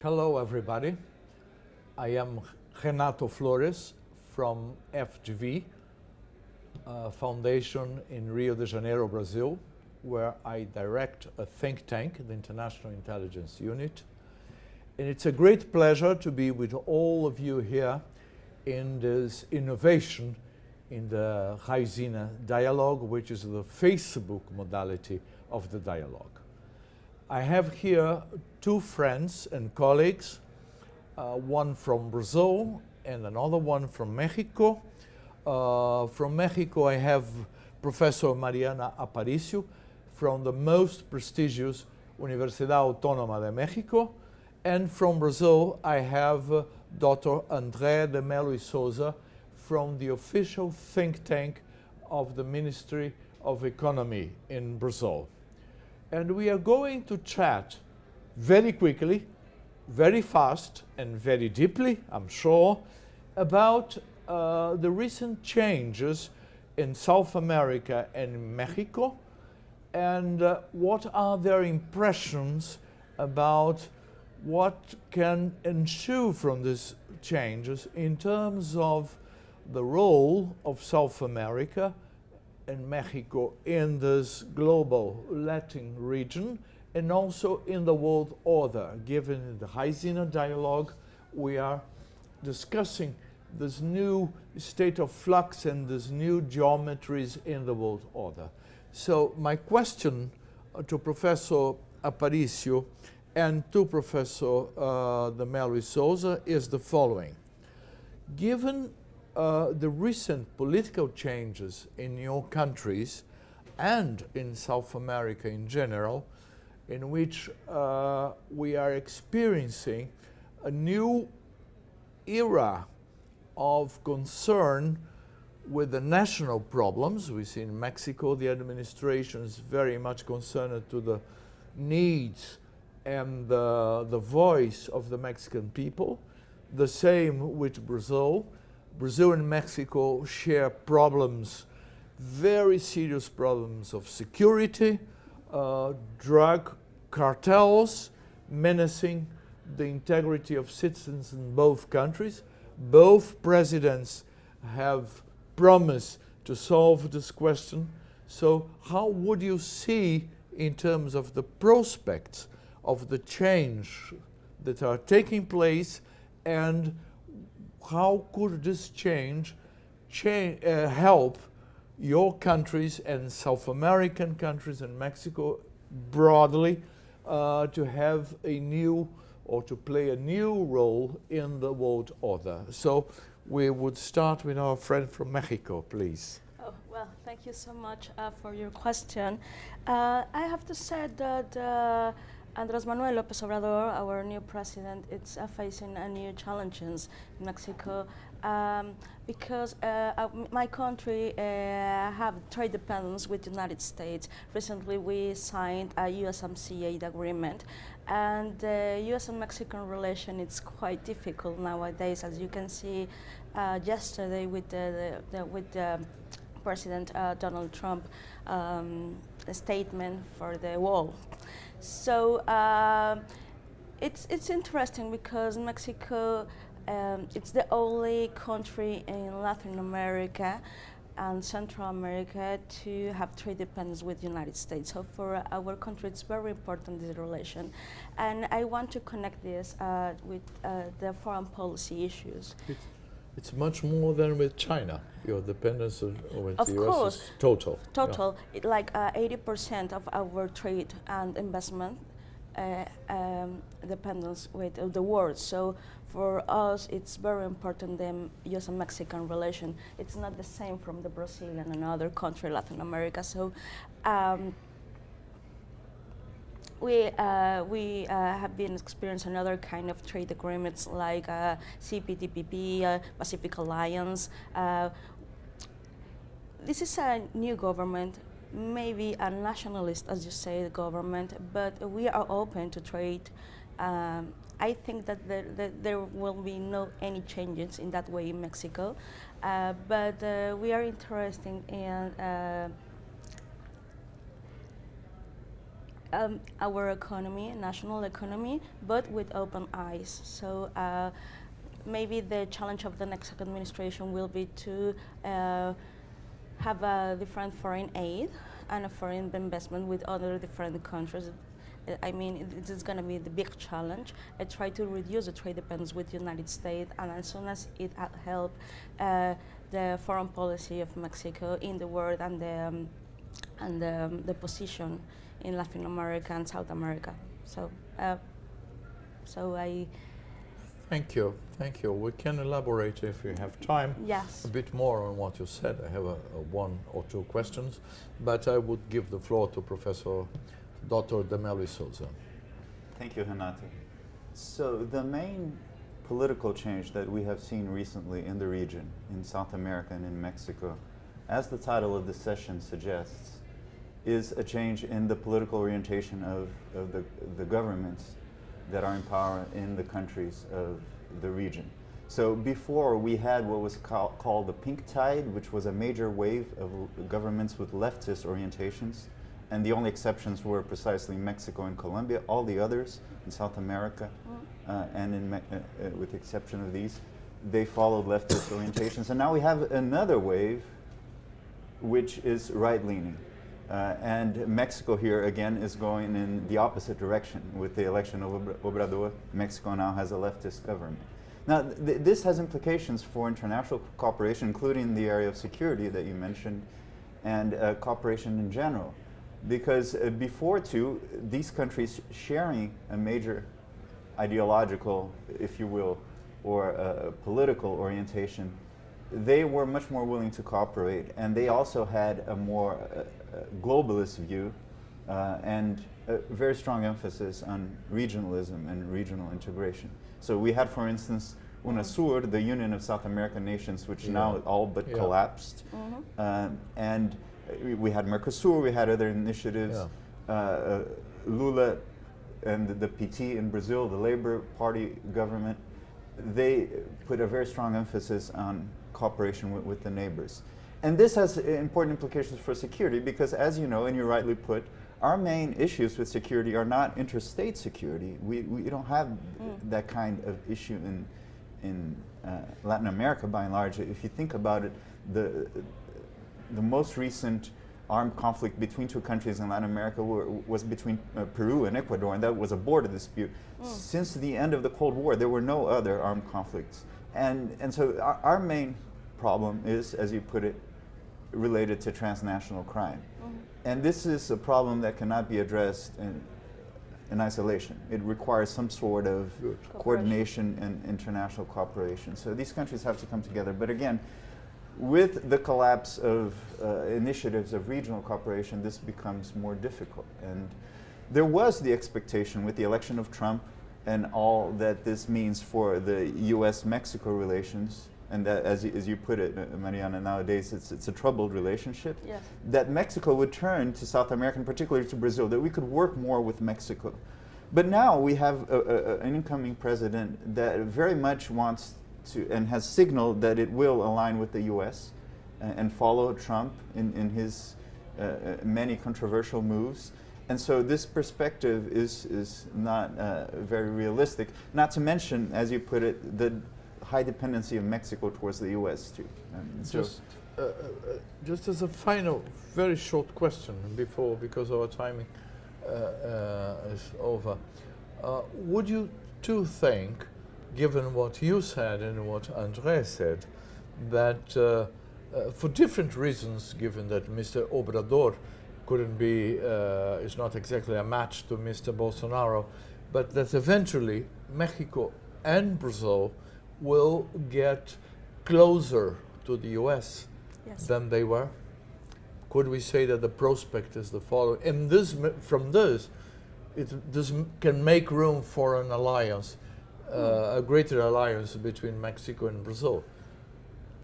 Hello, everybody. I am Renato Flores from FGV Foundation in Rio de Janeiro, Brazil, where I direct a think tank, the International Intelligence Unit. And it's a great pleasure to be with all of you here in this innovation in the Raisina dialogue, which is the Facebook modality of the dialogue. I have here two friends and colleagues, one from Brazil and another one from Mexico. From Mexico, I have Professor Mariana Aparicio from the most prestigious Universidad Autónoma de Mexico. And from Brazil, I have Dr. André de Mello Souza from the official think tank of the Ministry of Economy in Brazil. And we are going to chat very quickly, very fast, and very deeply, I'm sure, about the recent changes in South America and Mexico, and what are their impressions about what can ensue from these changes in terms of the role of South America and Mexico in this global Latin region, and also in the world order. Given the Raisina dialogue, we are discussing this new state of flux and these new geometries in the world order. So my question to Professor Aparicio and to Professor de Mello Souza is the following. Given the recent political changes in your countries and in South America in general, in which we are experiencing a new era of concern with the national problems. We see in Mexico the administration is very much concerned to the needs and the voice of the Mexican people. The same with Brazil. Brazil and Mexico share problems, very serious problems of security, drug cartels menacing the integrity of citizens in both countries. Both presidents have promised to solve this question. So how would you see, in terms of the prospects of the change that are taking place, and how could this change help your countries and South American countries and Mexico broadly to have a new or to play a new role in the world order? So we would start with our friend from Mexico, please. Oh, well, thank you so much for your question. I have to say that Andrés Manuel López Obrador, our new president, is facing a new challenges in Mexico because my country have trade dependence with the United States. Recently, we signed a USMCA agreement, and the U.S. and Mexican relation is quite difficult nowadays, as you can see yesterday with the President Donald Trump statement for the wall. So it's interesting because Mexico it's the only country in Latin America and Central America to have trade dependence with the United States. So for our country, it's very important, this relation. And I want to connect this with the foreign policy issues. It's much more than with China. Your dependence with the US is total. Total. Yeah. Like 80% of our trade and investment dependence with the world. So for us, it's very important, the U.S. and Mexican relation. It's not the same from the Brazilian and another country, Latin America. So we have been experiencing another kind of trade agreements like CPTPP, Pacific Alliance. This is a new government, maybe a nationalist, as you say, government, but we are open to trade. I think that there will be no any changes in that way in Mexico, but we are interested in our economy, national economy, but with open eyes. So maybe the challenge of the next administration will be to have a different foreign aid and a foreign investment with other different countries. I mean, this is going to be the big challenge. I try to reduce the trade dependence with the United States, and as soon as it help the foreign policy of Mexico in the world and the position in Latin America and South America. So, so I. Thank you, thank you. We can elaborate if you have time. Yes. A bit more on what you said. I have one or two questions, but I would give the floor to Professor Dr. de Mello Souza. Thank you, Renato. So the main political change that we have seen recently in the region, in South America and in Mexico, as the title of the session suggests, is a change in the political orientation of the governments that are in power in the countries of the region. So before we had what was called the pink tide, which was a major wave of governments with leftist orientations, and the only exceptions were precisely Mexico and Colombia. All the others in South America, and with the exception of these, they followed leftist orientations. And now we have another wave, which is right-leaning. And Mexico here, again, is going in the opposite direction. With the election of Obrador, Mexico now has a leftist government. Now, this has implications for international cooperation, including the area of security that you mentioned, and cooperation in general. Because before too, these countries sharing a major ideological, if you will, or political orientation, they were much more willing to cooperate, and they also had a more globalist view and a very strong emphasis on regionalism and regional integration. So we had, for instance, UNASUR, the Union of South American Nations, which now all but collapsed, and we had Mercosur, we had other initiatives, Lula and the PT in Brazil, the Labor Party government, they put a very strong emphasis on cooperation with the neighbors. And this has important implications for security because, as you know, and you rightly put, our main issues with security are not interstate security. We don't have that kind of issue in Latin America by and large. If you think about it, the most recent armed conflict between two countries in Latin America was between Peru and Ecuador, and that was a border dispute. Since the end of the Cold War, there were no other armed conflicts. And so our main problem is, as you put it, related to transnational crime. And this is a problem that cannot be addressed in isolation. It requires some sort of coordination and international cooperation. So these countries have to come together. But again, with the collapse of initiatives of regional cooperation, this becomes more difficult. And there was the expectation with the election of Trump and all that this means for the U.S.-Mexico relations, and that, as you put it, Mariana, nowadays it's a troubled relationship, that Mexico would turn to South America, and particularly to Brazil, that we could work more with Mexico. But now we have an incoming president that very much wants to, and has signaled that it will align with the U.S. And follow Trump in his many controversial moves. And so this perspective is not very realistic, not to mention, as you put it, the high dependency of Mexico towards the U.S. too. Just as a final, very short question before, because our timing is over. Would you two think, given what you said and what André said, that for different reasons, given that Mr. Obrador couldn't be, is not exactly a match to Mr. Bolsonaro, but that eventually Mexico and Brazil will get closer to the US than they were? Could we say that the prospect is the following? And this, from this can make room for an alliance, a greater alliance between Mexico and Brazil,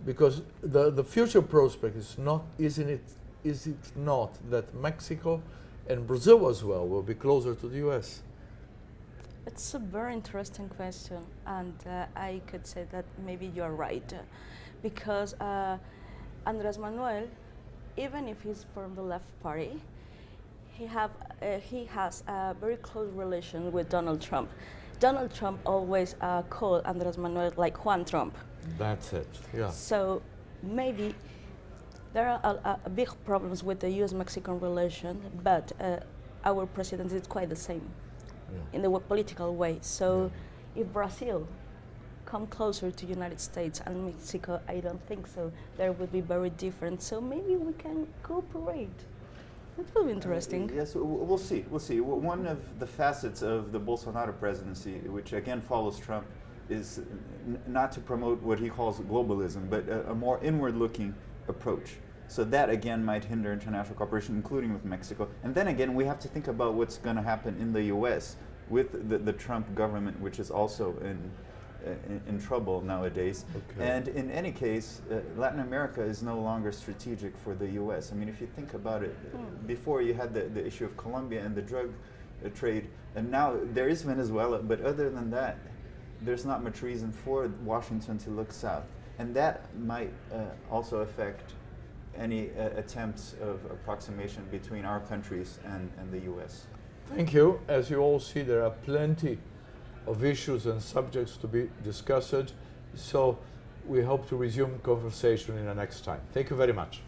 because the future prospect is not, is it not that Mexico and Brazil as well will be closer to the US? It's a very interesting question, and I could say that maybe you're right, because Andrés Manuel, even if he's from the left party, he have he has a very close relation with Donald Trump. Donald Trump always called Andrés Manuel like Juan Trump. That's it. Yeah. So maybe there are big problems with the U.S.-Mexican relation, but our president is quite the same in the political way. So if Brazil come closer to United States and Mexico, I don't think so. There would be very different. So maybe we can cooperate. It will be interesting. Yes, we'll see. We'll see. One of the facets of the Bolsonaro presidency, which again follows Trump, is not to promote what he calls globalism, but a more inward-looking approach. So that again might hinder international cooperation, including with Mexico. And then again, we have to think about what's going to happen in the U.S. with the Trump government, which is also in trouble nowadays. Okay. And in any case, Latin America is no longer strategic for the U.S. I mean, if you think about it, before you had the issue of Colombia and the drug trade, and now there is Venezuela, but other than that, there's not much reason for Washington to look south. And that might also affect any attempts of approximation between our countries and the U.S. Thank you. As you all see, there are plenty of issues and subjects to be discussed. So we hope to resume conversation in the next time. Thank you very much.